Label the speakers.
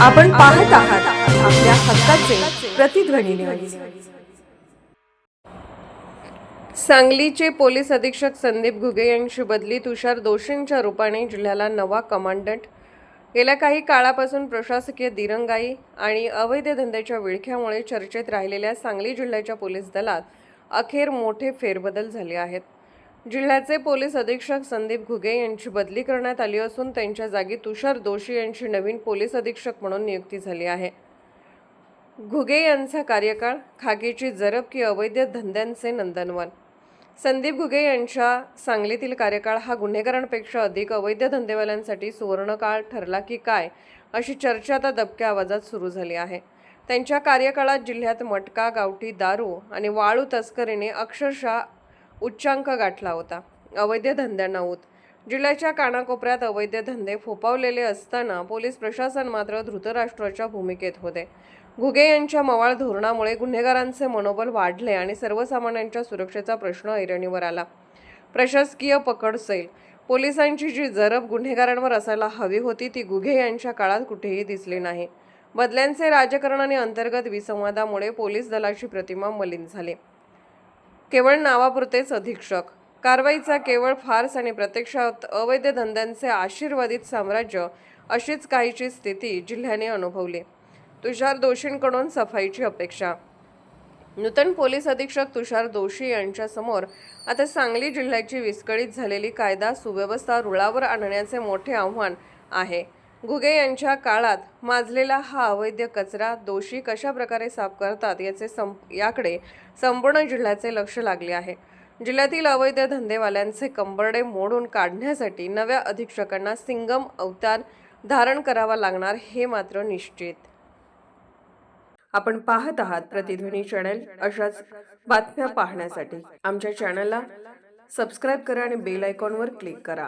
Speaker 1: आपण पाहत आहात आपल्या हक्काचे प्रतिध्वनी न्यूज। सांगलीचे पोलीस अधीक्षक संदीप घुगे यांची बदली तुषार दोशींच्या रूपाने जिल्ह्याला नवा कमांडंट। गेल्या काही काळापासून प्रशासकीय दिरंगाई आणि अवैध धंद्याच्या विळख्यामुळे चर्चेत राहिलेल्या सांगली जिल्ह्याच्या पोलीस दलात अखेर मोठे फेरबदल झाले आहेत। जिल्ह्याचे पोलीस अधीक्षक संदीप घुगे यांची बदली करण्यात आली असून त्यांच्या जागी तुषार दोशी यांची नवीन पोलीस अधीक्षक म्हणून नियुक्ती झाली आहे। घुगे यांचा कार्यकाळ खाकीची जरब की अवैध धंद्यांचे नंदनवन। संदीप घुगे यांच्या सांगलीतील कार्यकाळ हा गुन्हेगारांपेक्षा अधिक अवैध धंदेवाल्यांसाठी सुवर्णकाळ ठरला की काय, अशी चर्चा आता दबक्या आवाजात सुरू झाली आहे। त्यांच्या कार्यकाळात जिल्ह्यात मटका, गावठी दारू आणि वाळू तस्करीने अक्षरशः उच्चांक गाठला होता। अवैध धंद्यांना ऊत। जिल्ह्याच्या कानाकोपऱ्यात अवैध धंदे फोफावलेले असताना पोलीस प्रशासन मात्र धृतराष्ट्राच्या भूमिकेत होते। घुगे यांच्या मवाळ धोरणामुळे गुन्हेगारांचे मनोबल वाढले आणि सर्वसामान्यांच्या सुरक्षेचा प्रश्न ऐरणीवर आला। प्रशासकीय पकड सैल। पोलिसांची जी जरब गुन्हेगारांवर असायला हवी होती ती घुगे यांच्या काळात कुठेही दिसली नाही। बदल्यांचे राजकारण आणि अंतर्गत विसंवादामुळे पोलीस दलाची प्रतिमा मलिन झाली। केवळ नावापुरतेच अधीक्षक, कारवाईचा केवळ फार्स आणि प्रत्यक्षात अवैध धंद्यांचे आशीर्वादित साम्राज्य, अशीच काहीची स्थिती जिल्ह्याने अनुभवली। तुषार दोशींकडून सफाईची अपेक्षा। नूतन पोलीस अधीक्षक तुषार दोशी यांच्या समोर आता सांगली जिल्ह्याची विस्कळीत झालेली कायदा सुव्यवस्था रुळावर आणण्याचे मोठे आव्हान आहे। घुगे यांच्या काळात माजलेला हा अवैध कचरा दोशी कशा प्रकारे साफ करतात याकडे संपूर्ण जिल्ह्याचे लक्ष लागले आहे। जिल्ह्यातील अवैध धंदेवाल्यांचे कंबरडे मोडून काढण्यासाठी नव्या अधीक्षकांना सिंगम अवतार धारण करावा लागणार हे मात्र निश्चित। आपण पाहत आहात प्रतिध्वनी चॅनल। अशाच बातम्या पाहण्यासाठी आमच्या चॅनलला सबस्क्राईब करा आणि बेल आयकॉनवर क्लिक करा।